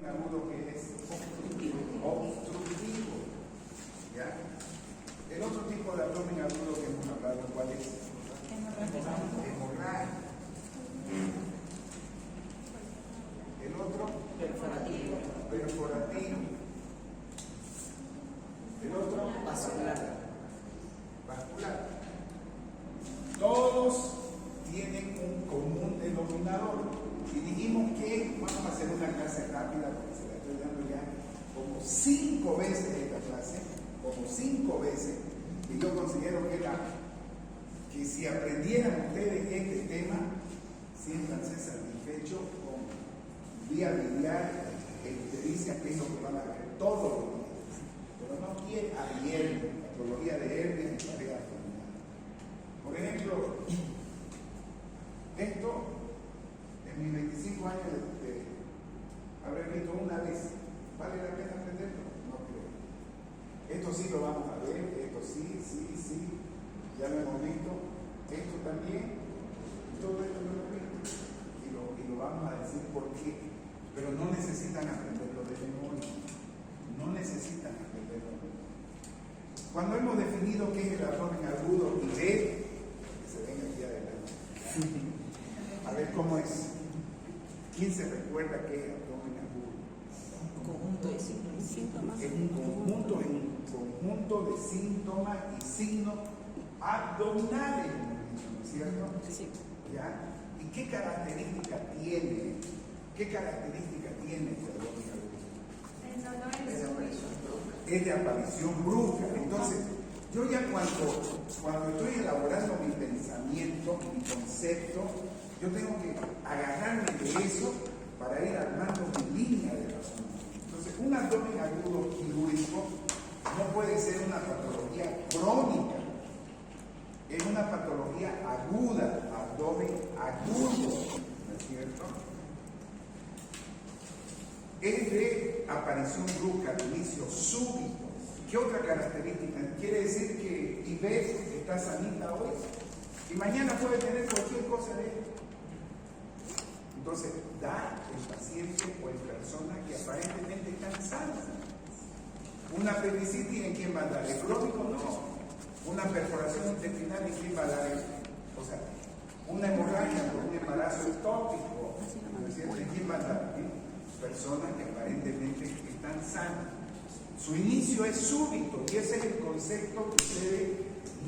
agudo que es obstructivo. ¿Ya? El otro tipo de abdomen agudo que hemos hablado, ¿cuál es? Hemorrágico. El otro, perforativo. El otro, vascular. Todos tienen un común denominador. Y dijimos que vamos a hacer una clase rápida porque se la estoy dando ya como 5 veces esta clase, como 5 veces. Y yo considero que si aprendieran ustedes este tema, siéntanse satisfechos con viabilidad experiencia, que es lo que van a ver todos los días. Pero no quiere ayer, patología de hernia y pareja abdominal. Por ejemplo, esto, en mis 25 años de haber visto una vez, ¿vale la pena aprenderlo? No creo. Esto sí lo vamos a ver, esto sí, ya lo hemos visto, esto también, todo esto lo hemos visto, y lo vamos a decir por qué, pero no necesitan aprenderlo de memoria, no necesitan aprenderlo. Cuando hemos definido qué es el abdomen agudo y que se venga aquí adelante, a ver cómo es. ¿Quién se recuerda qué es abdomen agudo? Conjunto de síntomas. Es un conjunto de síntomas y signos abdominales, ¿no es cierto? Sí. ¿Ya? ¿Y qué característica tiene? ¿Qué característica tiene este abdomen agudo? Es de aparición brusca. Entonces, yo ya cuando estoy elaborando mi pensamiento, mi concepto, yo tengo que agarrarme de eso para ir armando mi línea de razonamiento. Entonces, un abdomen agudo quirúrgico no puede ser una patología crónica, es una patología aguda, abdomen agudo, ¿no es cierto? Es de aparición brusca, de inicio súbito. ¿Qué otra característica? Quiere decir que Ivette está sanita hoy y mañana puede tener cualquier cosa de él. Entonces, da el paciente o el persona que aparentemente están sanas. Una apendicitis, ¿en quién va a dar? ¿El crónico? No. Una perforación intestinal, ¿en quién va a dar? O sea, una hemorragia por un embarazo ectópico, ¿en quién va a dar? Personas que aparentemente están sanas. Su inicio es súbito y ese es el concepto que ustedes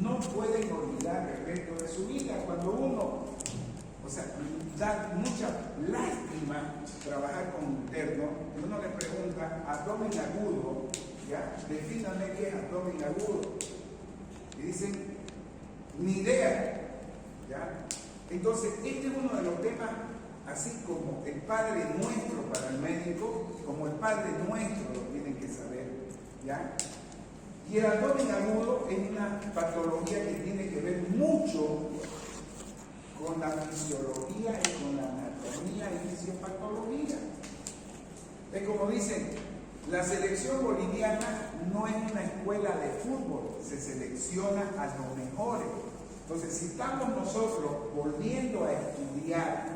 no pueden olvidar el resto de su vida. Cuando uno, da mucha lástima trabajar con un interno y uno le pregunta, abdomen agudo, ¿ya? Defíname qué es abdomen agudo. Y dicen, ni idea, ¿ya? Entonces, este es uno de los temas, así como el Padre Nuestro para el médico, como el Padre Nuestro lo tienen que saber, ¿ya? Y el abdomen agudo es una patología que tiene que ver mucho con la fisiología y con la anatomía y fisiopatología. Es como dicen, la selección boliviana no es una escuela de fútbol, se selecciona a los mejores. Entonces, si estamos nosotros volviendo a estudiar,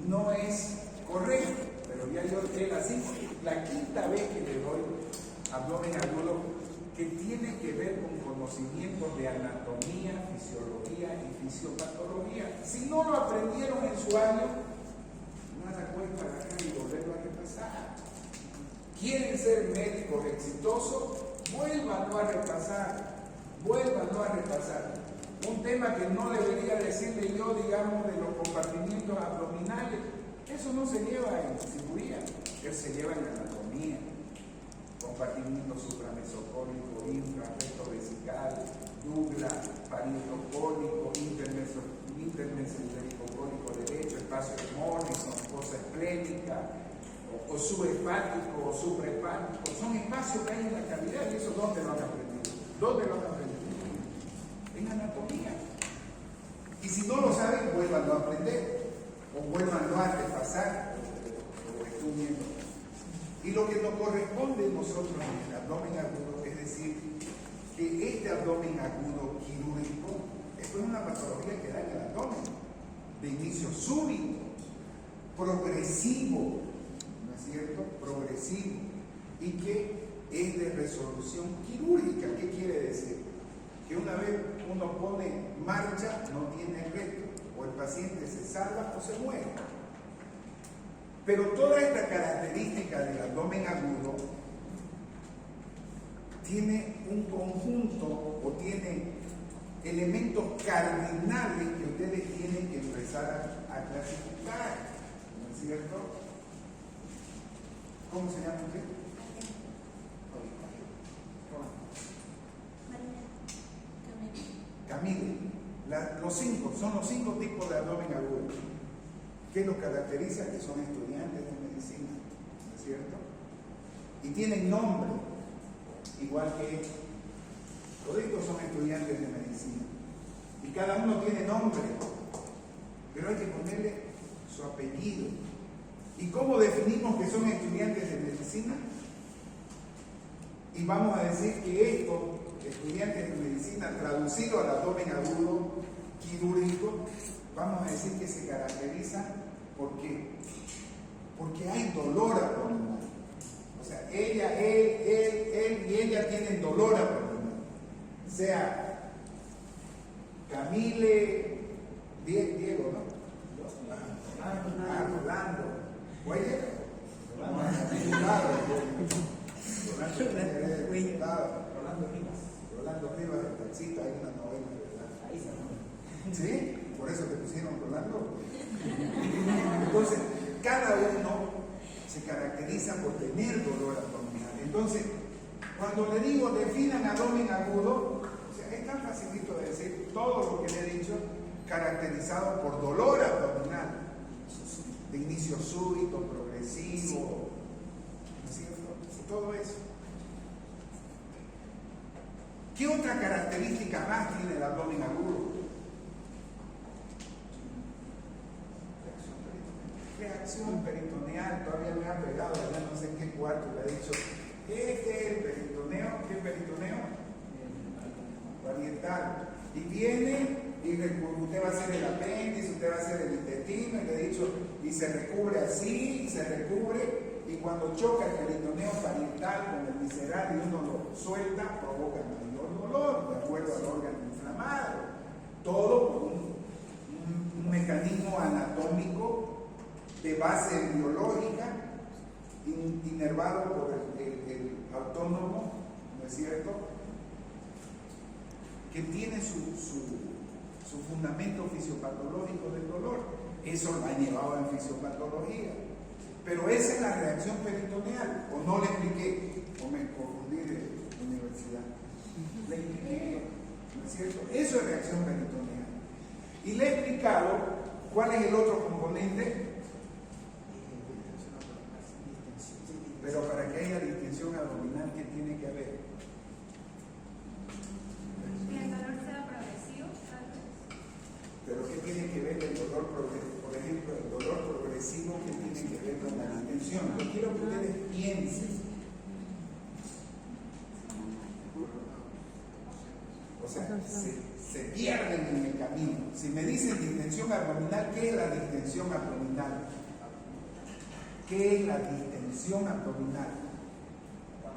no es correcto, pero ya yo es así, la quinta vez que le doy abdomen agudo, que tiene que ver con conocimientos de anatomía, fisiología y fisiopatología. Si no lo aprendieron en su año, nada cuesta agarrar y volverlo a repasar. ¿Quieren ser médicos exitosos? Vuélvanlo a repasar, Un tema que no debería decirle yo, digamos, de los compartimientos abdominales, eso no se lleva en cirugía, eso se lleva en anatomía. Compartimiento supramesocólico, infra, recto vesical, dugla, parietocólico, intermesentericocólico derecho, espacio hemónico, fosa esplénica, o subhepático, o suprahepático. Son espacios que hay en la cavidad y eso ¿dónde lo han aprendido? En anatomía. Y si no lo saben, vuélvanlo a aprender, o vuélvanlo a repasar, o estudien. Y lo que nos corresponde a nosotros en el abdomen agudo, es decir, que este abdomen agudo quirúrgico es una patología que da en el abdomen, de inicio súbito. progresivo, ¿no es cierto? Progresivo, y que es de resolución quirúrgica. ¿Qué quiere decir? Que una vez uno pone marcha, no tiene reto, o el paciente se salva o se muere. Pero toda esta característica del abdomen agudo tiene un conjunto o tiene elementos cardinales que ustedes tienen que empezar a clasificar, ¿no es cierto? ¿Cómo se llama usted? Camille. Son los 5 tipos de abdomen agudo. ¿Qué los caracteriza? Que son estudiantes de medicina, ¿no es cierto? Y tienen nombre, igual que todos son estudiantes de medicina. Y cada uno tiene nombre, pero hay que ponerle su apellido. ¿Y cómo definimos que son estudiantes de medicina? Y vamos a decir que estos estudiantes de medicina, traducido al abdomen agudo quirúrgico, vamos a decir que se caracterizan ¿por qué? Porque hay dolor abdominal. O sea, él y ella tienen dolor abdominal. O sea, Camille, Diego, ¿no? Rolando. ¿Oye? Rolando Rivas, el taxista, hay una novela, ¿verdad? ¿Sí? Por eso te pusieron Rolando. Entonces, cada uno se caracteriza por tener dolor abdominal. Entonces, cuando le digo definan abdomen agudo, o sea, es tan facilito de decir todo lo que le he dicho, caracterizado por dolor abdominal, de inicio súbito, progresivo, ¿no es cierto? Todo eso. ¿Qué otra característica más tiene el abdomen agudo? Reacción peritoneal. Todavía me ha pegado, ya no sé en qué cuarto le he dicho, este es el peritoneo. ¿Qué peritoneo? Parietal. Y viene, y usted va a hacer el apéndice, usted va a hacer el intestino, y le he dicho, y se recubre así, y se recubre, y cuando choca el peritoneo parietal con el visceral y uno lo suelta, provoca mayor dolor, de acuerdo al órgano inflamado. Todo por un mecanismo anatómico de base biológica, inervado por el autónomo, ¿no es cierto?, que tiene su fundamento fisiopatológico del dolor. Eso lo ha llevado en fisiopatología. Pero esa es la reacción peritoneal. ¿O no le expliqué? ¿O me confundí de universidad? Le expliqué, ¿no es cierto? Eso es reacción peritoneal. Y le he explicado cuál es el otro componente. Pero para que haya distensión abdominal, ¿qué tiene que haber? Que el dolor sea progresivo, tal vez. Pero ¿qué tiene que ver el dolor progresivo? Por ejemplo, el dolor progresivo, ¿qué tiene que ver con la distensión? Yo quiero que ustedes piensen. O sea, se pierden en el camino. Si me dicen distensión abdominal, ¿qué es la distensión abdominal? ¿Qué es la distensión abdominal?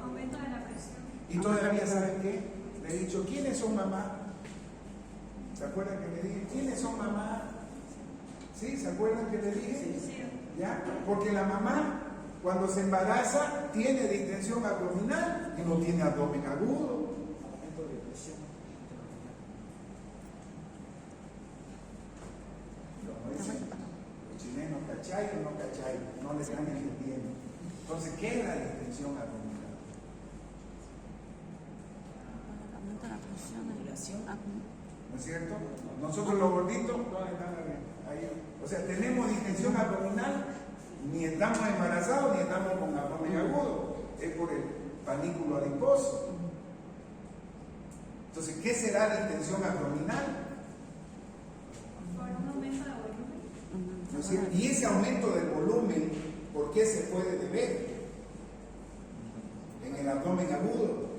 Aumento de la presión. Y todavía, ¿saben qué? Le he dicho, ¿quiénes son mamá? ¿Se acuerdan que le dije? ¿Quiénes son mamá? ¿Sí? ¿Se acuerdan que le dije? Sí. ¿Ya? Porque la mamá, cuando se embaraza, tiene distensión abdominal y no tiene abdomen agudo. Los chilenos, ¿cachai o no cachai? No les están entendiendo. Entonces, ¿qué es la distensión abdominal? Aumenta la presión, ¿No es cierto? Nosotros los gorditos, ahí. O sea, tenemos distensión abdominal, ni estamos embarazados ni estamos con abdomen agudo. Es por el panículo adiposo. Entonces, ¿qué será distensión abdominal? Por un aumento de volumen. ¿No es cierto? Y ese aumento del volumen, ¿por qué se puede deber? En el abdomen agudo.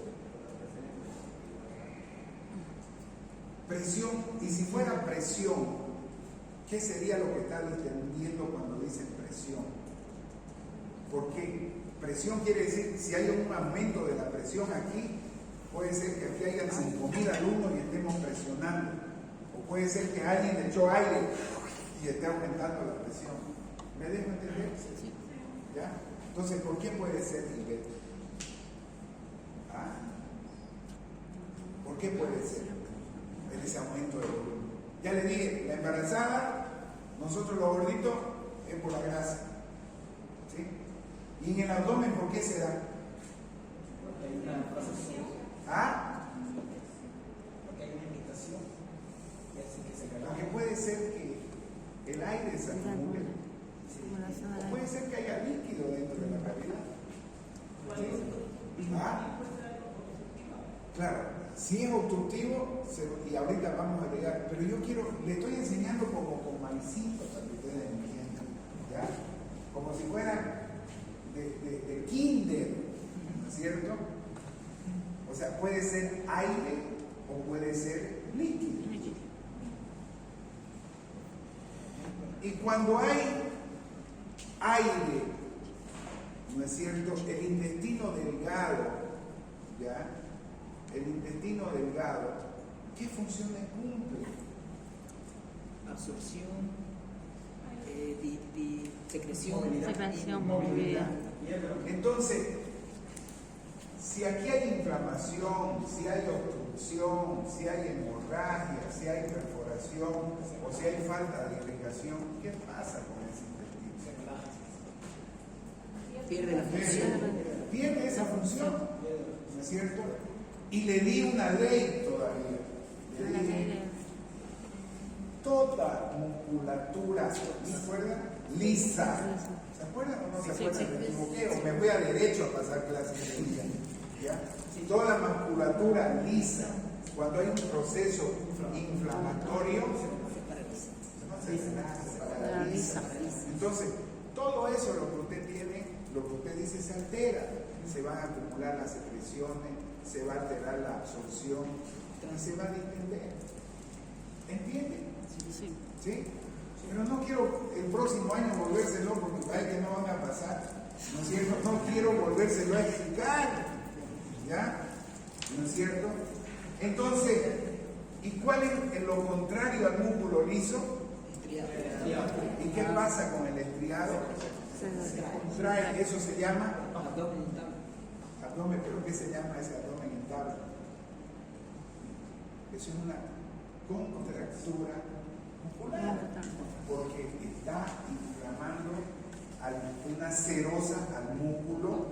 Presión, y si fuera presión, ¿Qué sería lo que está entendiendo cuando dice presión? ¿Por qué? Presión quiere decir, si hay un aumento de la presión aquí, puede ser que aquí hayan 5.000 alumnos y estemos presionando. O puede ser que alguien le echó aire y esté aumentando la presión. ¿Me dejo entender? Sí. ¿Ya? Entonces, ¿por qué puede ser nivel? ¿Ah? ¿Por qué puede ser en ese aumento de volumen? Ya le dije, la embarazada, nosotros los gorditos, es por la grasa. ¿Sí? Y en el abdomen, ¿por qué se da? Porque hay una procesión. ¿Ah? Porque hay una imitación. Y así que se Porque puede ser que el aire se acumule. Simulación O del puede aire. ser que haya líquido dentro de la cavidad. ¿Ah? Claro, si es obstructivo, y ahorita vamos a llegar, pero yo le estoy enseñando como con maicito para que ustedes entiendan, ¿ya? Como si fuera de kinder, ¿no es cierto? O sea, puede ser aire o puede ser líquido. Y cuando hay aire, ¿no es cierto? El intestino delgado, ¿ya? El intestino delgado, ¿qué funciones cumple? absorción, secreción, Secreción, y movilidad. Entonces, si aquí hay inflamación, si hay obstrucción, si hay hemorragia, si hay perforación o si hay falta de irrigación, ¿qué pasa con ese intestino? pierde la función. Pierde esa función, ¿no es cierto? Y le di una ley todavía. Le dije, toda musculatura, ¿se acuerdan? Lisa. ¿Se acuerdan o no se acuerdan? Me equivoqué o me voy a derecho a pasar clases de día. ¿Ya? Toda musculatura lisa, cuando hay un proceso inflamatorio, se paraliza. Entonces, todo eso lo que usted tiene, lo que usted dice se altera. Se van a acumular las secreciones, se va a alterar la absorción y se va a distender. ¿Entiende? Sí. ¿Sí? Pero no quiero el próximo año volvérselo porque parece que no van a pasar. ¿No es cierto? No quiero volvérselo a explicar. ¿Ya? ¿No es cierto? Entonces, ¿y cuál es lo contrario al músculo liso? ¿Y qué pasa con el estriado? Se contrae, eso se llama abdomen, pero ¿qué se llama ese abdomen en tabla? Eso es una contractura muscular, porque está inflamando una serosa al músculo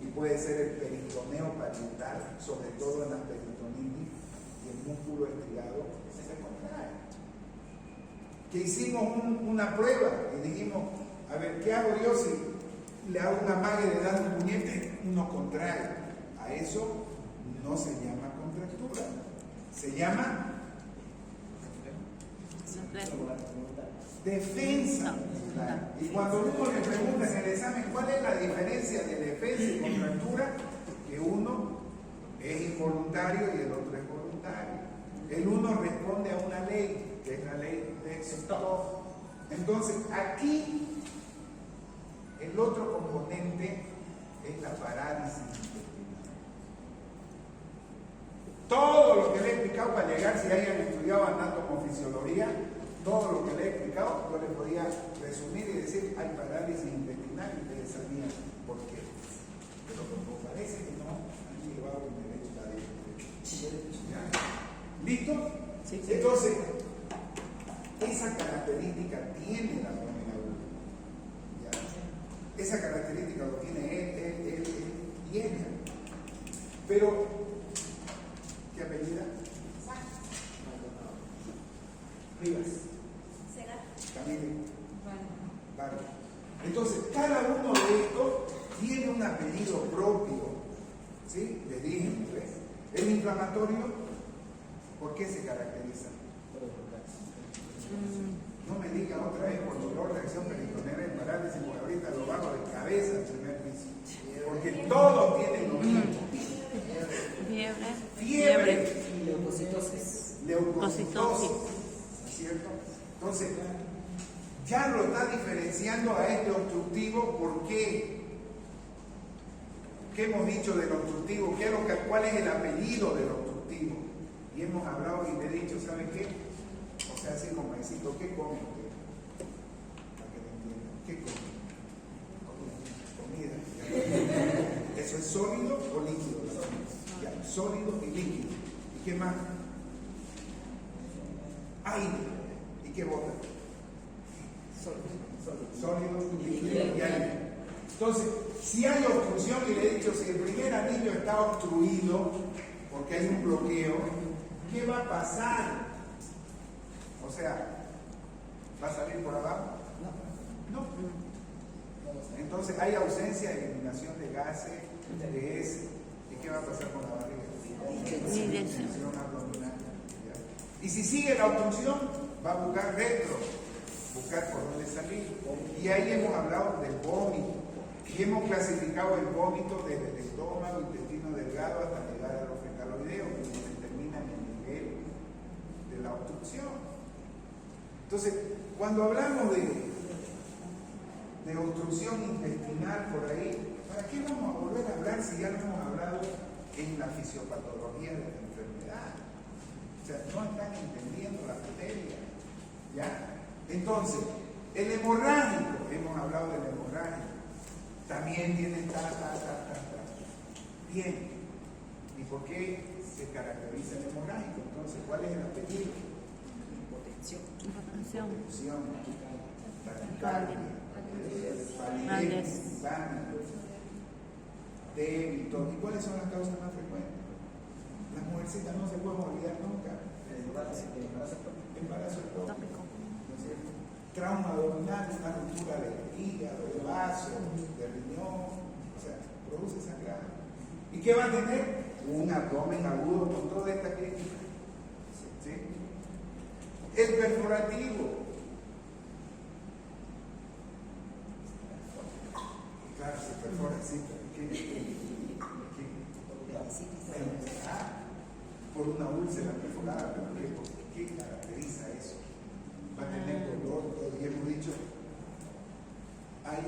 y puede ser el peritoneo parietal, sobre todo en la peritonitis, y el músculo estriado se contrae. Que hicimos una prueba y dijimos, a ver, ¿qué hago yo si le hago una magia y le dan un puñete? Uno contrae. A eso no se llama contractura, se llama defensa. Y cuando uno le pregunta en el examen cuál es la diferencia de defensa y contractura, que uno es involuntario y el otro es voluntario. El uno responde a una ley, que es la ley de Stoff. Entonces, aquí el otro componente es la parálisis intestinal. Todo lo que le he explicado para llegar, si hayan estudiado anatomofisiología, todo lo que le he explicado, yo le podía resumir y decir, hay parálisis intestinal y ustedes sabían por qué. Pero como parece que no, han llevado el derecho a la derecha. ¿Listo? Sí. Entonces, esa característica tiene la abdomen agudo. ¿Ya? Esa característica lo tiene él y ella. Pero, ¿qué apellida? Rivas. Camilo. Vale. Entonces, cada uno de estos tiene un apellido propio. ¿Sí? Les dije, ¿ves? El inflamatorio, ¿por qué se caracteriza? No me digan otra vez por dolor, reacción peritonera y parálisis, porque ahorita lo bajo de cabeza al primer piso. Porque todos tienen lo mismo. Fiebre. Leucocitosis. Leucocitosis. ¿No es cierto? Entonces, lo está diferenciando a este obstructivo. ¿Por qué? ¿Qué hemos dicho del obstructivo? ¿Cuál es el apellido del obstructivo? Y hemos hablado y le he dicho, ¿saben qué? O sea, así como decirlo, ¿qué come usted? Para que me entiendan, ¿qué come? Comida. ¿Eso es sólido o líquido? Ya, sólido y líquido. ¿Y qué más? Aire. ¿Y qué bota? Sólido, líquido y aire. Entonces, si hay obstrucción, y le he dicho, si el primer anillo está obstruido porque hay un bloqueo, ¿qué va a pasar? O sea, ¿va a salir por abajo? No. Entonces hay ausencia de eliminación de gases, de ese. ¿Y qué va a pasar con la barriga? Obstrucción abdominal. Y si sigue la obstrucción, va a buscar buscar por dónde salir. Y ahí hemos hablado del vómito. Y hemos clasificado el vómito desde el estómago, intestino delgado, hasta llegar a los fecaloideos, que determinan el nivel de la obstrucción. Entonces, cuando hablamos de obstrucción intestinal por ahí, ¿para qué vamos a volver a hablar si ya lo hemos hablado en la fisiopatología de la enfermedad? O sea, no están entendiendo la materia. ¿Ya? Entonces, el hemorrágico, hemos hablado del hemorrágico, también tiene Bien. ¿Y por qué se caracteriza el hemorrágico? Entonces, ¿cuál es el apellido? Hipotensión. Taquicardia, palidez, débito. ¿Y cuáles son las causas más frecuentes? Las mujercitas no se pueden olvidar nunca. Embarazo ectópico. ¿No es cierto? Trauma abdominal, una ruptura del hígado, del vaso, del riñón, o sea, produce sangrado. ¿Y qué va a tener? Un abdomen agudo con toda esta crítica. ¿Sí? El perforativo. Claro, se perfora, sí, pero por una úlcera perforada, pero ¿qué caracteriza eso? Va a tener dolor, y hemos dicho, hay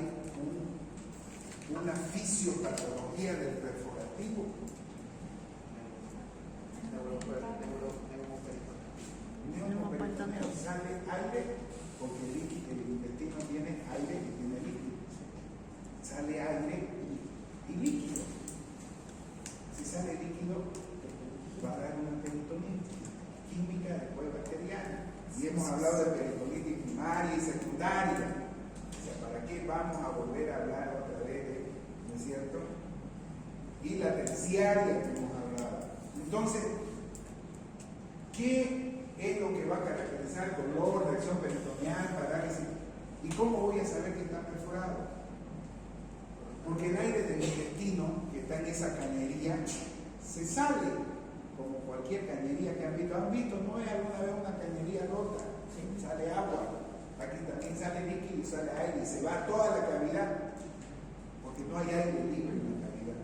una fisiopatología del perforativo. Neuroperitoneo, sale aire, porque el intestino tiene aire y tiene líquido. Sale aire y líquido. Si sale líquido, va a dar una peritonitis química, después bacteriana. Y hemos hablado de peritonitis primaria y secundaria. O sea, ¿para qué vamos a volver a hablar otra vez ¿no es cierto? Y la terciaria que hemos hablado. Entonces, ¿qué es lo que va a caracterizar dolor, reacción peritoneal, parálisis? ¿Y cómo voy a saber que está perforado? Porque el aire del intestino, que está en esa cañería, se sale, como cualquier cañería que han visto. ¿Han visto? ¿No es alguna vez una cañería rota? ¿Sí? Sale agua. Aquí también sale líquido y sale aire y se va a toda la cavidad. Porque no hay aire libre en la cavidad.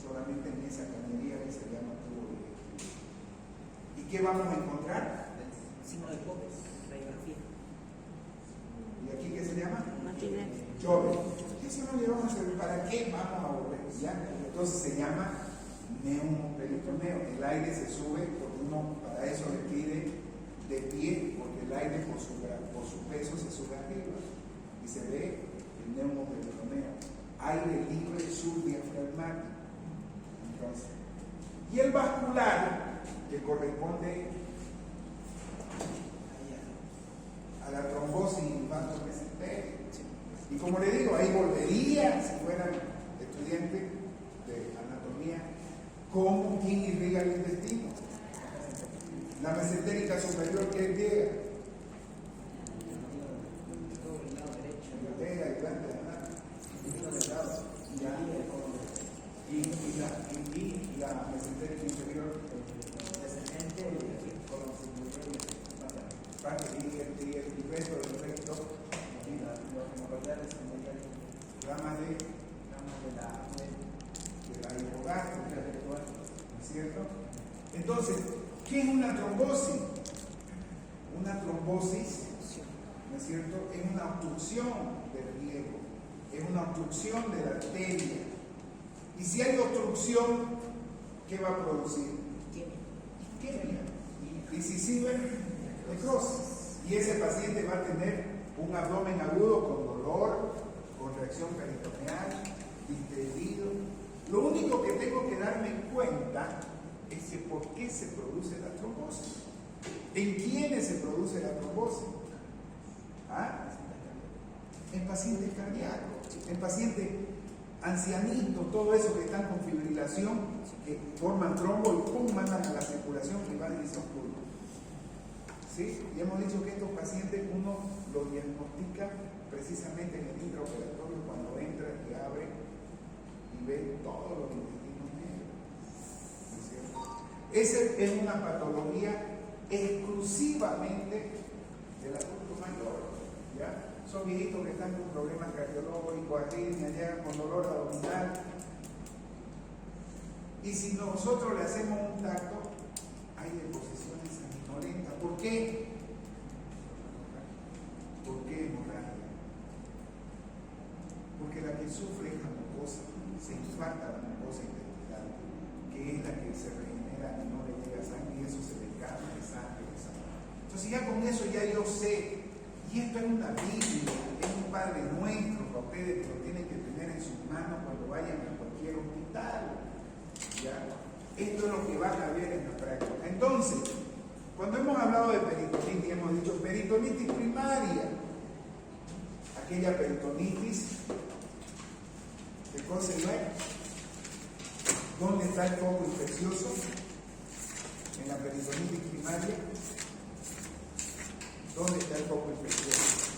Solamente en esa cañería que se llama tubo digestivo. ¿Y qué vamos a encontrar? Signo de Cobbs, radiografía. ¿Y aquí qué se llama? Matidez. Joven. Eso no le vamos a servir. ¿Para qué vamos a volver? ¿Ya? Entonces se llama neumoperitoneo. El aire se sube porque uno para eso le pide de pie, porque el aire por su peso se sube arriba y se ve el neumoperitoneo. Aire libre subdiafragmático. Entonces, y el vascular, que corresponde a la trombosis vascomesentérica. Y como le digo, ahí volvería, si fueran estudiantes de anatomía, ¿cómo quién irriga el intestino? La mesentérica superior, que es griega. Y la mesentérica inferior, y el resto del recto, ramas de la hipogástrica, ¿no es cierto? Entonces, ¿qué es una trombosis? Una trombosis, ¿no es es cierto? Es una obstrucción del riego, es una obstrucción de la arteria. Y si hay obstrucción, ¿qué va a producir? Isquemia, decisiva necrosis. Y ese paciente va a tener un abdomen agudo con dolor, con reacción peritoneal, distendido. Lo único que tengo que darme cuenta es que por qué se produce la trombosis. ¿En quiénes se produce la trombosis? ¿Ah? En pacientes cardíacos, en pacientes ancianitos, todo eso que están con fibrilación, que forman trombo y pum, mandan a la circulación privada y se ocurre. ¿Sí? Y hemos dicho que estos pacientes uno los diagnostica precisamente en el intraoperatorio cuando entra y abre y ve todos los intestinos negros. ¿No es cierto? Esa es una patología exclusivamente del adulto mayor. ¿Ya? Son viejitos que están con problemas cardiológicos, arritmia, ya con dolor abdominal. Y si nosotros le hacemos un tacto, hay deposiciones sanguinolentas. ¿Por qué? ¿Por qué hemorragia? Porque la que sufre es la mucosa, se infarta la mucosa intestinal, que es la que se regenera y no le llega sangre y eso se le carga de sangre. Entonces ya con eso ya yo sé, y esto es una Biblia, es un Padre Nuestro para ustedes que lo tienen que tener en sus manos cuando vayan a cualquier hospital. ¿Ya? Esto es lo que van a ver en la práctica. Entonces, cuando hemos hablado de peritonitis, hemos dicho peritonitis primaria, aquella peritonitis, ¿qué cosa no es? ¿Dónde está el foco infeccioso? En la peritonitis primaria. ¿Dónde está el foco infeccioso?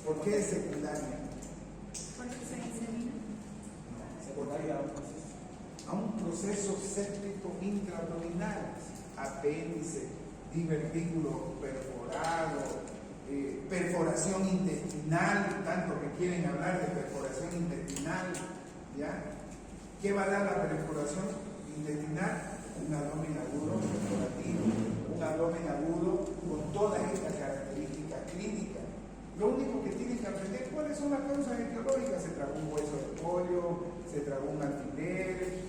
¿Por qué es secundaria? Porque se insemina. Secundaria A un proceso séptico intraabdominal, apéndice, divertículo perforado, perforación intestinal, tanto que quieren hablar de perforación intestinal, ¿ya? ¿Qué va a dar la perforación intestinal? Un abdomen agudo perforativo, un abdomen agudo con todas estas características clínicas. Lo único que tienen que aprender, ¿cuáles son las causas etiológicas? Se tragó un hueso de pollo, se tragó un alfiler,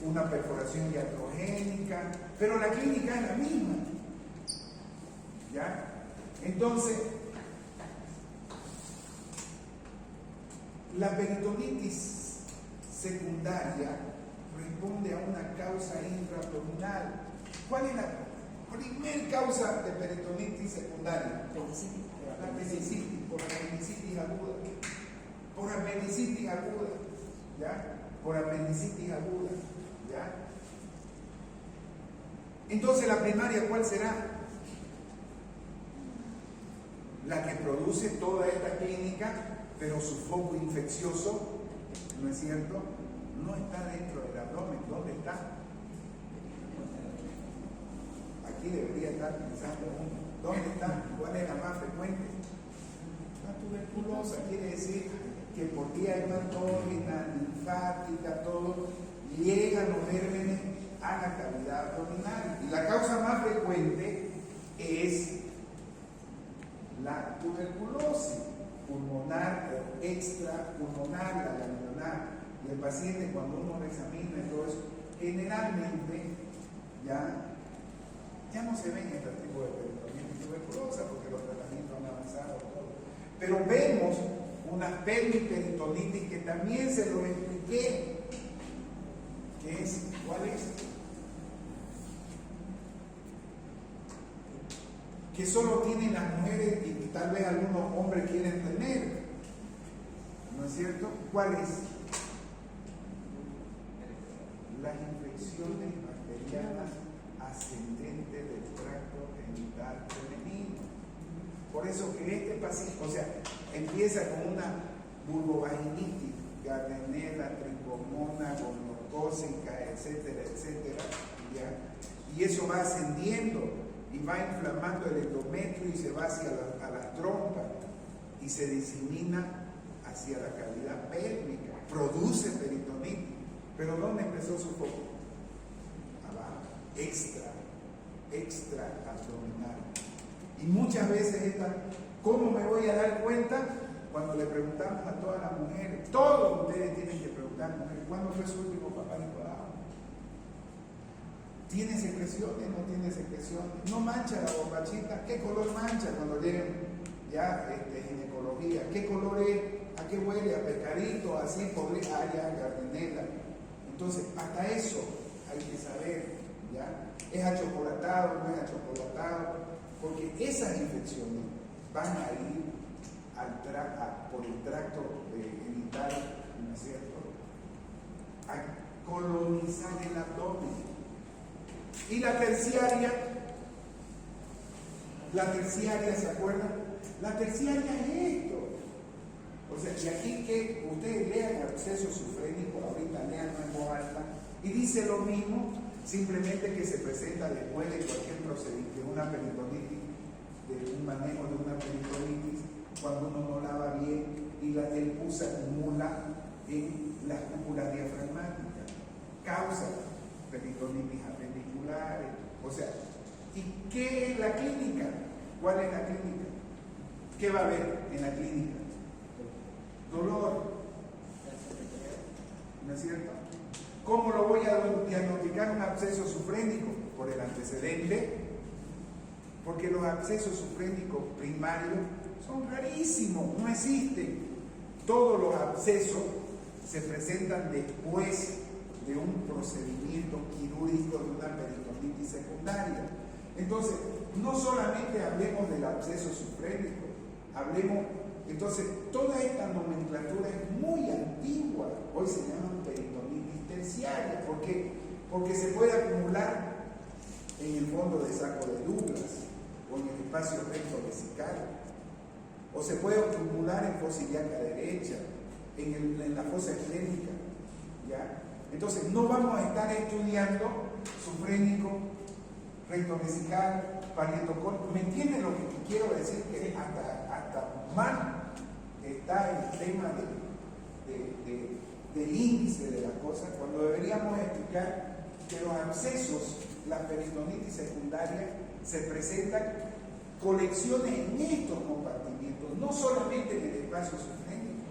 una perforación iatrogénica, pero la clínica es la misma. ¿Ya? Entonces, la peritonitis secundaria responde a una causa intraabdominal. ¿Cuál es la primer causa de peritonitis secundaria? La apendicitis, por apendicitis aguda. Por apendicitis aguda. ¿Ya? Por apendicitis aguda. ¿Ya? Entonces, la primaria, ¿cuál será? La que produce toda esta clínica, pero su foco infeccioso, ¿no es cierto?, no está dentro del abdomen. ¿Dónde está? Aquí debería estar pensando uno. ¿Dónde está? ¿Cuál es la más frecuente? La tuberculosa. Quiere decir que por vía hematógena, linfática, todo, llegan los gérmenes a la cavidad abdominal. Y la causa más frecuente es la tuberculosis pulmonar o extrapulmonar, la ganglionar. Y el paciente, cuando uno lo examina y todo eso, generalmente ya no se ven este tipo de peritonitis tuberculosa porque los tratamientos han avanzado todo. Pero vemos una periperitonitis que también se lo expliqué. ¿Qué es? ¿Cuál es? Que solo tienen las mujeres y tal vez algunos hombres quieren tener. ¿No es cierto? ¿Cuál es? Las infecciones bacterianas ascendentes del tracto genital femenino. Por eso que este paciente, o sea, empieza con una vulvovaginitis, Gardnerella, tricomona, gonocócica, etcétera, etcétera, ¿ya? Y eso va ascendiendo y va inflamando el endometrio y se va hacia a las trompas y se disemina hacia la cavidad pélvica, produce peritonitis. ¿Pero dónde empezó su foco? Abajo. extra abdominal. Y muchas veces ¿cómo me voy a dar cuenta? Cuando le preguntamos a todas las mujeres, todos ustedes tienen que preguntar, mujeres, ¿cuándo fue su último papá Nicolau? ¿Tiene secreciones? ¿No tiene secreciones? ¿No mancha la bombachita? ¿Qué color mancha cuando lleguen ya ginecología? ¿Qué color es? ¿A qué huele? ¿A pescadito? ¿Así? ¿Podría? Ah, ya, gardinela. Entonces, hasta eso hay que saber, ¿ya? ¿Es achocolatado? ¿No es achocolatado? Porque esas infecciones van a ir por el tracto genital, ¿no es cierto?, a colonizar el abdomen. Y la terciaria, ¿se acuerdan? La terciaria es esto. O sea, y aquí que ustedes lean absceso sufrénico, ahorita lean en voz alta, y dice lo mismo, simplemente que se presenta después de cualquier procedimiento, de una peritonitis, de un manejo de una peritonitis, cuando uno no lava bien y el pus se acumula en las cúpulas diafragmáticas, causa peritonitis apendiculares. O sea, ¿y qué es la clínica? ¿Cuál es la clínica? ¿Qué va a haber en la clínica? Dolor, ¿no es cierto? ¿Cómo lo voy a diagnosticar un absceso sufrénico? Por el antecedente, porque los abscesos sufrénicos primarios son rarísimos, no existen. Todos los abscesos se presentan después de un procedimiento quirúrgico de una peritonitis secundaria. Entonces, no solamente hablemos del absceso sufrénico, entonces, toda esta nomenclatura es muy antigua. Hoy se llama peritonitis terciaria. ¿Por qué? Porque se puede acumular en el fondo de saco de Douglas o en el espacio recto vesical, o se puede acumular en fosa ilíaca derecha, en la fosa esclénica, ¿ya? Entonces, no vamos a estar estudiando sufrénico, recto vesical, parietocólico. ¿Me entienden lo que quiero decir? Que hasta mal está el tema del índice de las cosas, cuando deberíamos explicar que los abscesos, las peritonitis secundarias, se presentan colecciones en estos compartimientos, no solamente en el espacio sufrénico,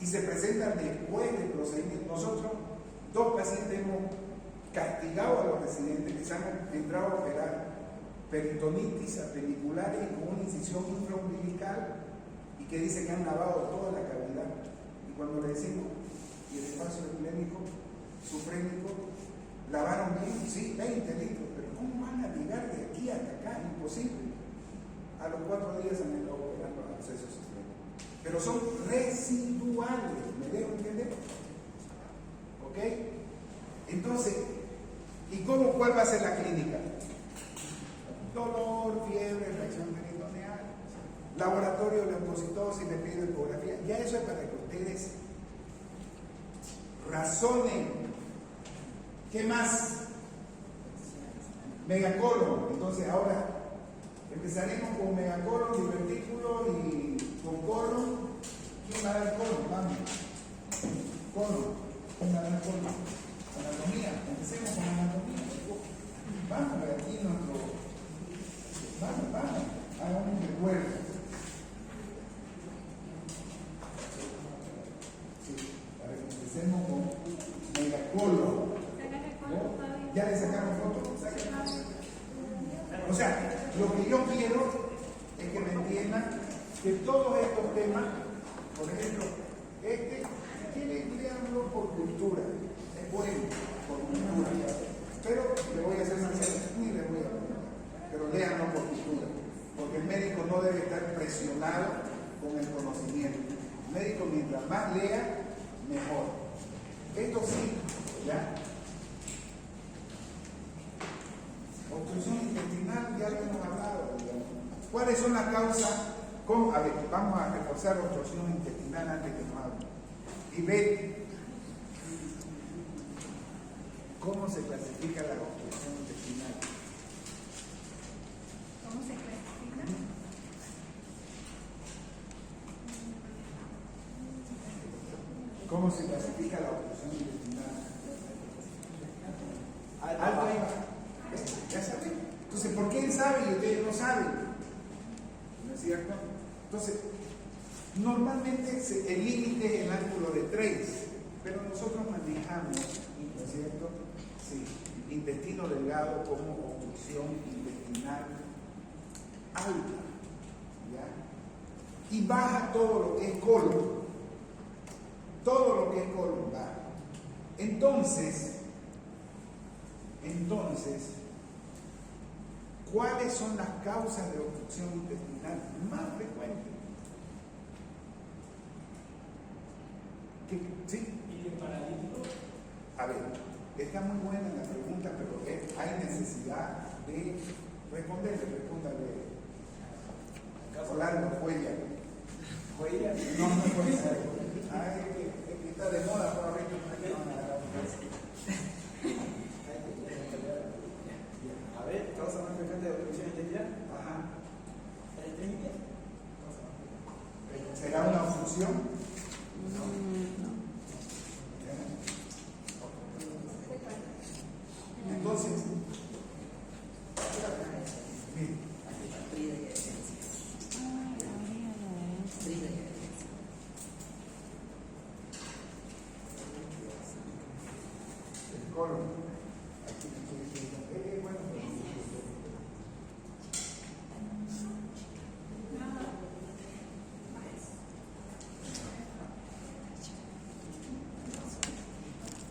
y se presentan después del procedimiento. Nosotros, 2 pacientes, hemos castigado a los residentes que se han entrado a operar peritonitis apendiculares y con una incisión infraumbilical y que dice que han lavado toda la cavidad. Y cuando le decimos, ¿y el espacio clínico, sufrénico, lavaron bien? Sí, 20 litros, pero ¿cómo van a llegar de aquí hasta acá? Imposible. A los 4 días han estado operando abscesos sufrénicos. Pero son residuales, ¿me dejo entender? ¿Ok? Entonces, ¿y cuál va a ser la clínica? Dolor, fiebre, reacción peritoneal, laboratorio de leucocitosis, le pido ecografía. Ya eso es para que ustedes razonen. ¿Qué más? Megacolon. Entonces ahora empezaremos con megacolon, divertículo y con colon. ¿Quién va a dar colon? Vamos. Colon. ¿Quién va a dar colon? Anatomía. Empecemos con anatomía. Vamos, aquí nuestro... Vamos, hagamos un recuerdo. Sí, para que empecemos con megacolon. ¿Ya le sacaron fotos? O sea, lo que yo quiero es que me entiendan que todos estos temas, por ejemplo, léanlo por cultura, es bueno por cultura, pero le voy a hacer sincero, ni le voy a poner, pero léanlo por cultura, porque el médico no debe estar presionado con el conocimiento. El médico, mientras más lea, mejor. Esto sí, ¿ya? Obstrucción intestinal, ya lo hemos hablado, digamos. ¿Cuáles son las causas? A ver, vamos a reforzar obstrucción intestinal antes que nos hable. Y ve cómo se clasifica la obstrucción intestinal. ¿Cómo se clasifica? ¿Cómo se clasifica la obstrucción intestinal? Algo ahí. sabe y ustedes no saben. ¿No es cierto? Entonces, normalmente el límite es el ángulo de 3, pero nosotros manejamos, ¿no es cierto? Sí, intestino delgado como obstrucción intestinal alta, ¿ya? Y baja todo lo que es colon. Todo lo que es colon baja. Entonces, ¿cuáles son las causas de obstrucción intestinal más frecuentes? ¿Sí? ¿Y el paralítico? A ver, está muy buena la pregunta, pero hay necesidad de respóndale. Orlando, Cuella. ¿Cuella? No puede ser. Es que está de moda por ahorita. A ver, causa más frecuente de obstrucción intestinal. Ajá. ¿El estreñimiento? ¿Será una obstrucción? No. Entonces, bien. El colon. Bueno,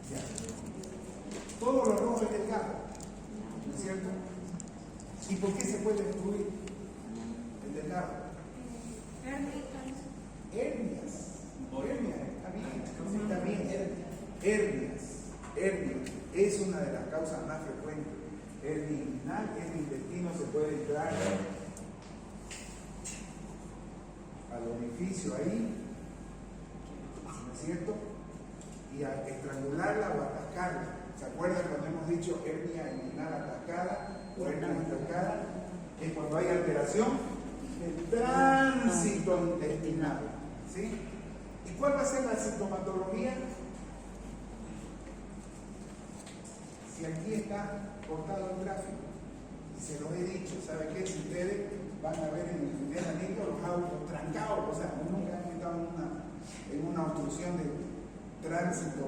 ya. Todo lo rojo es delgado, ¿no es cierto? ¿Y por qué se puede excluir el delgado? Hernias. Está bien. Hernias. Es una de las causas más frecuentes. Hernia inguinal, el intestino se puede entrar al orificio ahí, ¿no es cierto? Y a estrangularla o atascarla. ¿Se acuerdan cuando hemos dicho hernia inguinal atascada o hernia atascada? Es cuando hay alteración del tránsito intestinal. ¿Sí? ¿Y cuál va a ser la sintomatología? Si aquí está cortado el tráfico, y se los he dicho, ¿sabe qué? Si ustedes van a ver en el primer anillo los autos trancados, o sea, nunca han estado en una obstrucción de tránsito,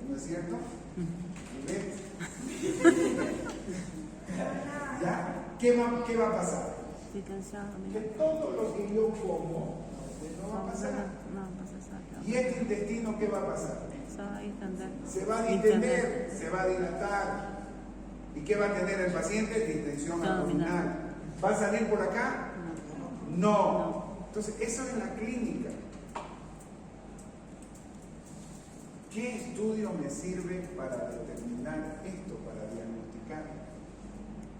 ¿no es cierto? ¿Ya? ¿Qué va a pasar? Que todo lo que yo como no va a pasar. ¿Y este intestino qué va a pasar? Se va a distender, se va a dilatar. ¿Y qué va a tener el paciente? Distensión abdominal. ¿Va a salir por acá? No. Entonces, eso es la clínica. ¿Qué estudio me sirve para determinar esto, para diagnosticar?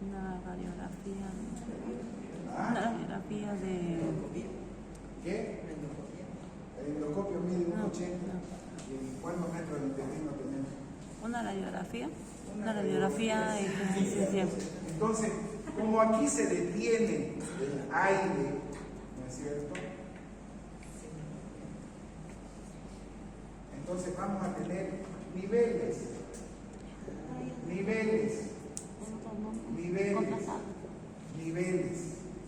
Una radiografía. ¿Ah? Una radiografía de. ¿Qué? El endoscopio mide 1,80. ¿Y cuántos metros de intestino tenemos? Una radiografía. Una radiografía y Entonces, como aquí se detiene el aire, ¿no es cierto? Entonces vamos a tener niveles,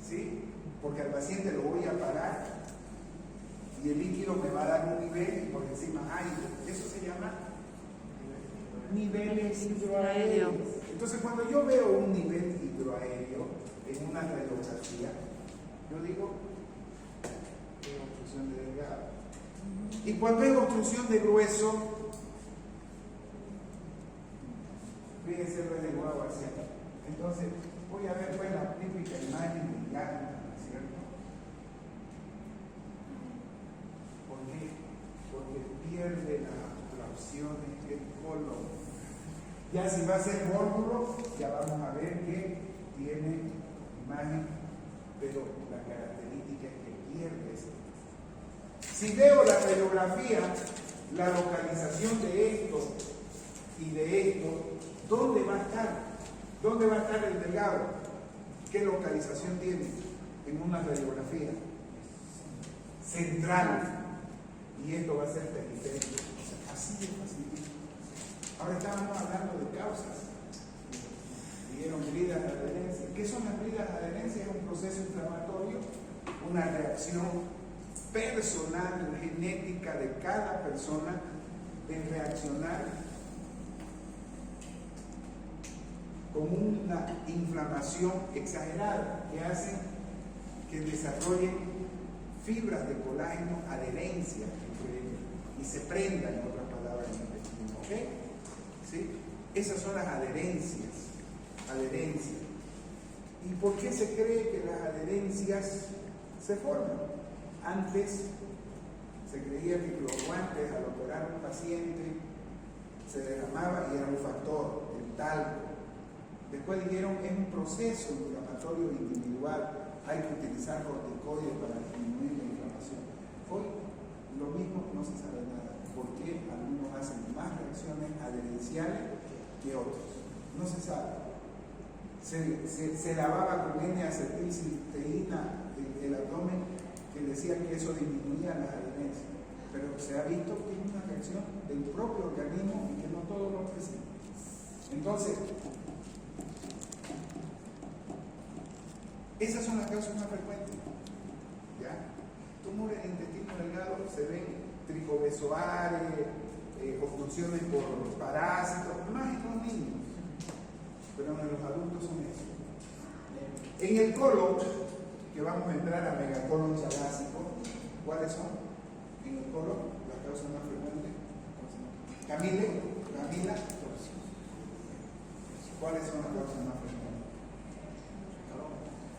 ¿sí? Porque al paciente lo voy a parar y el líquido me va a dar un nivel y por encima aire. Eso se llama niveles hidroaéreos. Entonces, cuando yo veo un nivel hidroaéreo en una radiografía, yo digo es obstrucción de delgado. Y cuando es obstrucción de grueso, fíjense el relegado hacia acá. Entonces, voy a ver pues la típica imagen de gana, ¿no es cierto? ¿Por qué? Porque pierde las opciones del colon. Ya si va a ser módulo, ya vamos a ver que tiene imagen, pero la característica es que pierde eso. Si veo la radiografía, la localización de esto y de esto, ¿dónde va a estar? ¿Dónde va a estar el delgado? ¿Qué localización tiene en una radiografía? Central. Y esto va a ser periférico. O sea, así de fácil. Ahora estábamos hablando de causas. Vieron bridas de adherencia. ¿Qué son las bridas de adherencia? Es un proceso inflamatorio, una reacción personal, genética de cada persona de reaccionar con una inflamación exagerada que hace que desarrollen fibras de colágeno, adherencia entre ellas, y se prendan, en otras palabras, en el intestino. ¿Ok? ¿Sí? Esas son las adherencias. Adherencia. ¿Y por qué se cree que las adherencias se forman? Antes se creía que los guantes al operar a un paciente se derramaba y era un factor, el talco. Después dijeron es un proceso inflamatorio individual, hay que utilizar corticoides para disminuir la inflamación. Hoy lo mismo, no se sabe nada. ¿Por qué algunos hacen más reacciones adherenciales que otros? No se sabe. Se lavaba con N-acetilcisteína el abdomen, que decía que eso disminuía las adherencias, pero se ha visto que es una reacción del propio organismo y que no todos lo reciben. Entonces, esas son las causas más frecuentes. ¿Ya? Tumores de intestino delgado se ven tricobezoares, obstrucciones por parásitos, más en los niños, pero en los adultos son eso. En el colon, que vamos a entrar a megacolon salásico, ¿cuáles son? En el colon, las causas más frecuentes. Camila, ¿cuáles son las causas más frecuentes?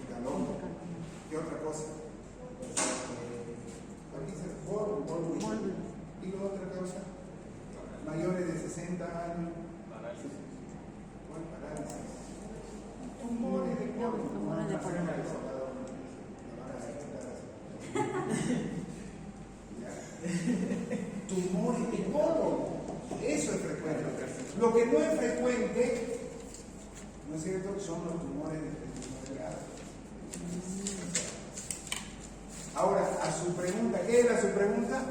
Calor. ¿Qué otra cosa? ¿Y la otra causa? Mayores de 60 años. ¿Cuál parálisis? Tumores de colon. Tumores de colon. Tumores de colon. Eso es frecuente. Lo que no es frecuente, ¿no es cierto?, son los tumores de intestino delgado. Ahora, a su pregunta, ¿qué era su pregunta?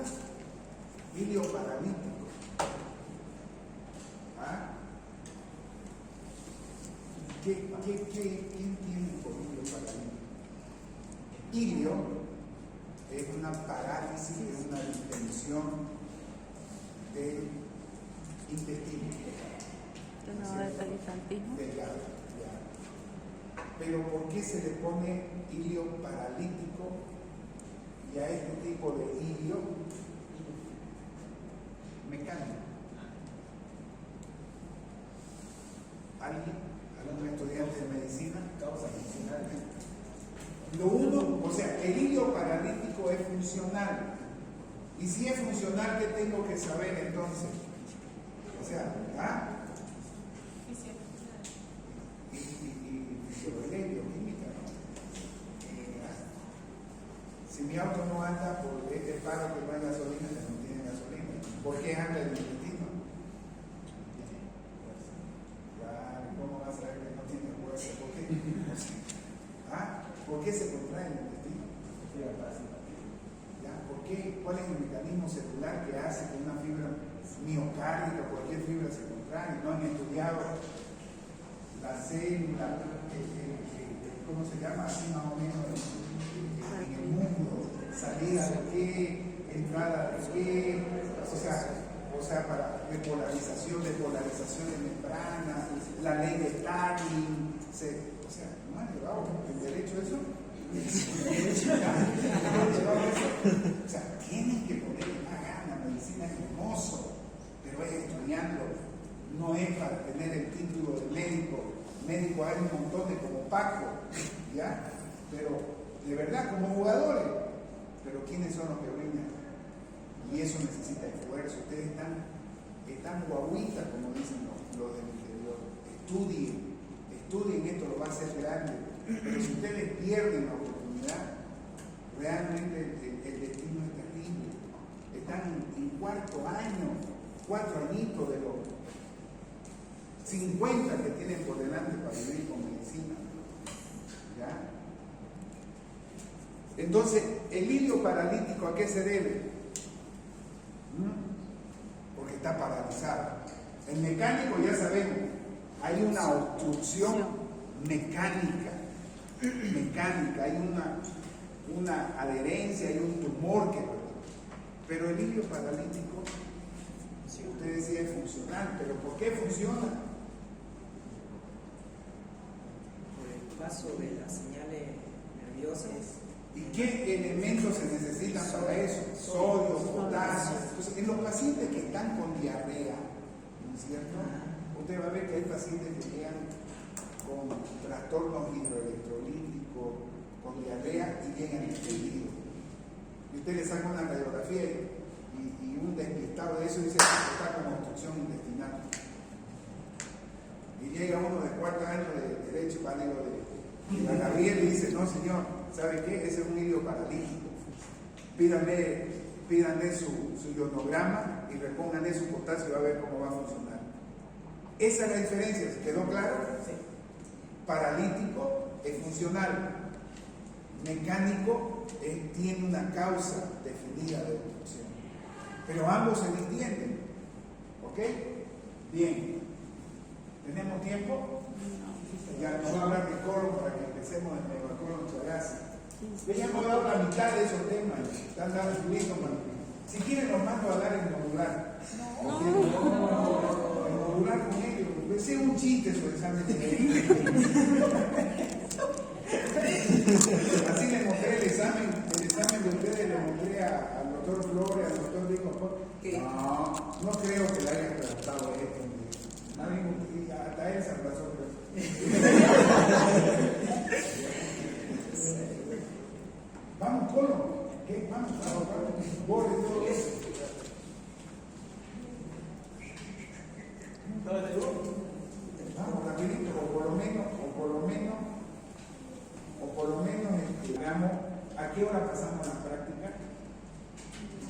Ilio paralítico. ¿Ah? ¿Quién tiene por ilio paralítico? Ilio es una parálisis, es una distensión del intestino. ¿No del perisantismo? Delgado, ya. Pero ¿por qué se le pone ilio paralítico y a este tipo de ilio mecánico? ¿Algún estudiante de medicina? Causas funcionales. Lo uno, o sea, el ilio paralítico es funcional. Y si es funcional, ¿qué tengo que saber entonces? O sea, y fisiología y bioquímica, ¿no? Si mi auto no anda por este paro que no hay gasolina, que no tiene gasolina, ¿por qué anda el intestino? ¿Cómo va a saber que no tiene fuerza? ¿Por qué? ¿Por qué se contrae el intestino? ¿Ya? ¿Por qué? ¿Cuál es el mecanismo celular que hace que una fibra miocárdica, cualquier fibra se contrae? No han estudiado la célula, ¿cómo se llama? Así más o menos en el mundo, salida de qué, entrada de qué, o sea, para depolarización de membranas, la ley de Starling, o sea, no han llevado el derecho a eso. O sea, tienen que ponerle más ganas. Medicina es hermoso, pero es estudiando, no es para tener el título de médico. Médico hay un montón de como Paco, ¿ya? Pero de verdad, como jugadores. Pero ¿quiénes son los que brindan? Y eso necesita esfuerzo. Ustedes están guaguitas, como dicen los del interior. Estudien esto, lo va a hacer grande. Pero si ustedes pierden la oportunidad, realmente el destino es terrible. Están en cuarto año, 4 añitos de los 50 que tienen por delante para vivir con medicina. ¿Ya? Entonces, el ilio paralítico, ¿a qué se debe? Porque está paralizado. El mecánico, ya sabemos, hay una obstrucción mecánica, hay una adherencia, hay un tumor que... Pero el ilio paralítico, si usted decía es funcional, pero ¿por qué funciona? Por el paso de las señales nerviosas. ¿Y qué elementos se necesitan para eso? Sodio, potasio. Entonces, en los pacientes que están con diarrea, ¿no es cierto? Usted va a ver que hay pacientes que llegan con trastornos hidroelectrolíticos, con diarrea y llegan expedidos. Y usted le saca una radiografía y un despistado de eso dice que está con obstrucción intestinal. Y llega uno de cuarto año de derecho panélo de la Gabriel y dice, no señor, ¿sabe qué? Ese es un ilio paralítico. Pídanle su ionograma y repónganle su potasio y va a ver cómo va a funcionar. Esa es la diferencia, ¿se quedó claro? Sí. Paralítico es funcional. Mecánico tiene una causa definida de obstrucción. Pero ambos se entienden. ¿Ok? Bien. ¿Tenemos tiempo? Ya nos va a hablar de colon para que empecemos en el colon thoracic. Ya hemos dado la mitad de esos temas. Están dando su listo, si quieren los mando a dar en modular. En modular con ellos. Ese es un chiste su examen de Así le mostré el examen de ustedes, le mostré al doctor Flores, al doctor Rico. No creo que le hayan preguntado esto. Nadie, hasta él se abrazó. Vamos, colon. ¿Qué? Vamos. Borre todo eso. Vamos, rapidito, o por lo menos, digamos, ¿a qué hora pasamos la práctica?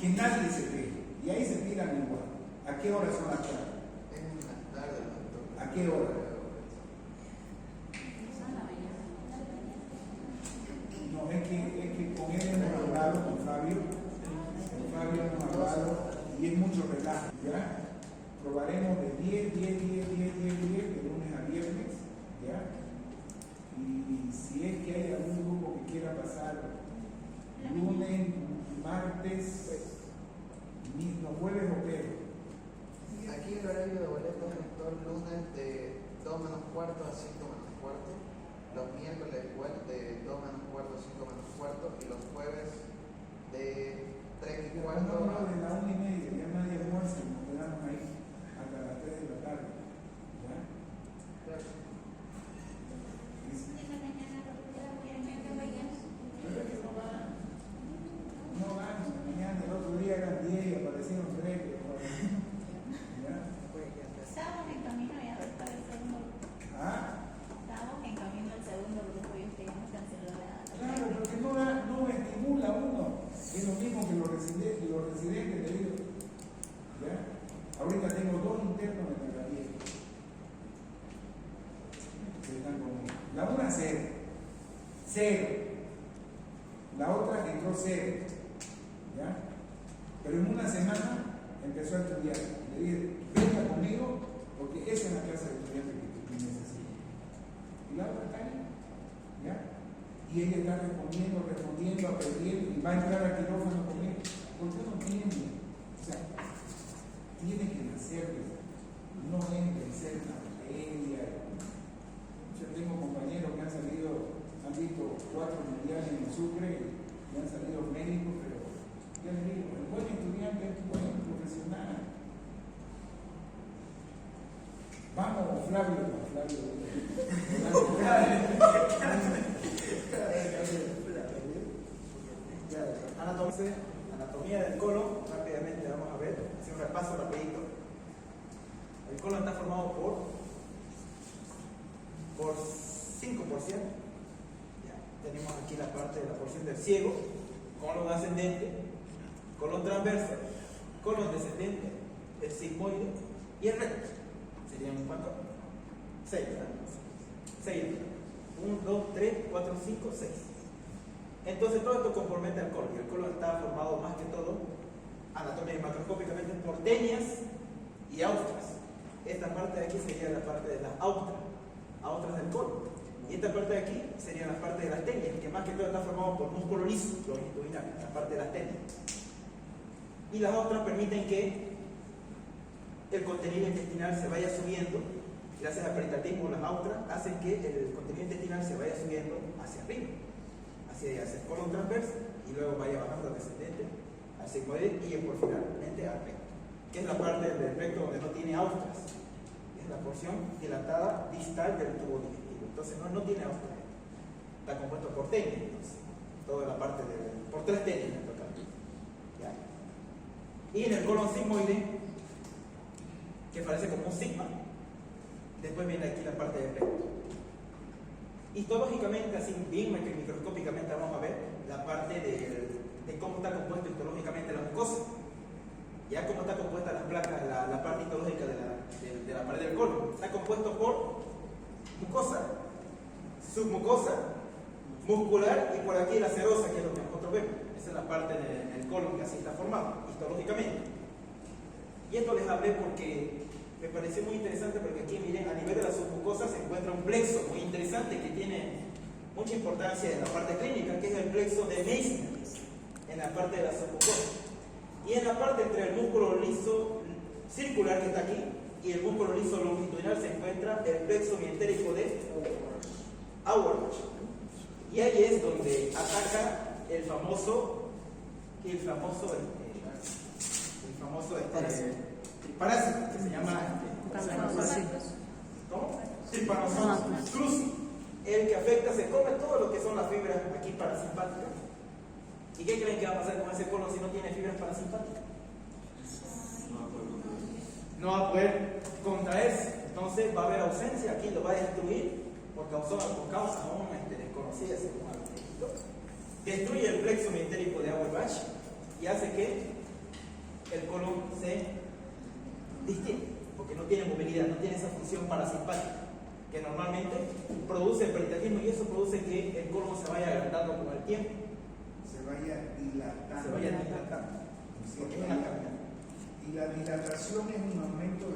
Que nadie se ve. Y ahí se tiran igual. ¿A qué hora son las prácticas? En la tarde, doctor. ¿A qué hora? No, es que con él hemos hablado, con Fabio. Con Fabio hemos hablado y es mucho relajo, ¿ya? Probaremos de 10, de lunes a viernes, ¿ya? Y si es que hay algún grupo que quiera pasar lunes, martes, los jueves o qué. Aquí el horario de boletos, doctor, lunes de 2 menos cuarto a 5 menos cuarto, los miércoles igual de 2 menos cuarto a 5 menos cuarto y los jueves de 3 y cuarto. No, de la 1:30, ya nadie almuerza, nos quedamos ahí hasta las 3 de la tarde. ¿Ya? No van, mañana, el otro día eran 10 y aparecieron 3. ¿Ya? Estamos en camino ya para el segundo grupo. ¿Ah? Estamos en camino al segundo grupo y usted ya nos canceló la... Claro, porque no estimula a uno. Es lo mismo que los residentes, le digo. ¿Ya? Ahorita tengo 2 internos en la Gabriel. Están conmigo. La una 0. La otra entró 0. ¿Ya? Pero en una semana empezó a estudiar. Le dije, venga conmigo porque esa es la clase de estudiante que necesito. Y la otra está ahí. ¿Ya? Y ella está respondiendo, aprendiendo y va a entrar al quirófano conmigo. ¿Por qué no tiene? O sea, tiene que nacer, no es vencer la materia. Yo tengo compañeros que han visto 4 mundiales en Sucre y han salido médicos, pero ya les digo, el buen estudiante es un buen profesional. Vamos, Flavio. Anatomía del colon, rápidamente vamos a ver, hacer un repaso rapidito. El colon está formado por 5%. Ya, tenemos aquí la parte de la porción del ciego, colon ascendente, colon transverso, colon descendente, el sigmoide y el recto. ¿Serían cuánto? 6, ¿verdad? 6. 1, 2, 3, 4, 5, 6. Entonces todo esto compromete al colon. El colon está formado más que todo, anatómica y macroscópicamente, por tenias y austras. Esta parte de aquí sería la parte de las austras del colon. Y esta parte de aquí sería la parte de las tenias, que más que todo está formado por músculo liso, longitudinal, la parte de las tenias. Y las otras permiten que el contenido intestinal se vaya subiendo, gracias al peritatismo, las otras hacen que el contenido intestinal se vaya subiendo hacia arriba, hacia el colon transverso, y luego vaya bajando al descendente, al sigmoide y por finalmente al recto, que es la parte del recto donde no tiene austras, es la porción dilatada distal del tubo digestivo. Entonces no tiene austras, está compuesto por tenias, entonces, toda la parte por tres tenias en total. ¿Ya? Y en el colon sigmoide, que parece como un sigma, después viene aquí la parte del recto. Histológicamente, así bien microscópicamente vamos a ver la parte de cómo está compuesto histológicamente la mucosa. Ya cómo está compuesta las placas, la parte histológica de la pared del colon. Está compuesto por mucosa, submucosa, muscular y por aquí la serosa, que es lo que nosotros vemos. Esa es la parte del colon que así está formado histológicamente. Y esto les hablé porque me pareció muy interesante, porque aquí miren, a nivel de la submucosa se encuentra un plexo muy interesante que tiene mucha importancia en la parte clínica, que es el plexo de Meissner, en la parte de la submucosa. Y en la parte entre el músculo liso circular que está aquí y el músculo liso longitudinal se encuentra el plexo mientérico de Auerbach. Y ahí es donde ataca el famoso parásito que se llama Trypanosoma cruzi, el que afecta, se come todo lo que son las fibras aquí parasimpáticas. ¿Y qué creen que va a pasar con ese colon si no tiene fibras parasimpáticas? No va a poder contraerse, entonces va a haber ausencia, aquí lo va a destruir por causas aún desconocidas según algunos autores. Destruye el plexo mientérico de Auerbach y hace que el colon se distingue, porque no tiene movilidad, no tiene esa función parasimpática que normalmente produce el peritatismo, y eso produce que el colon se vaya agrandando con el tiempo, se vaya dilatando. se vaya dilatando, Sí, porque es una cavidad. y la dilatación es un aumento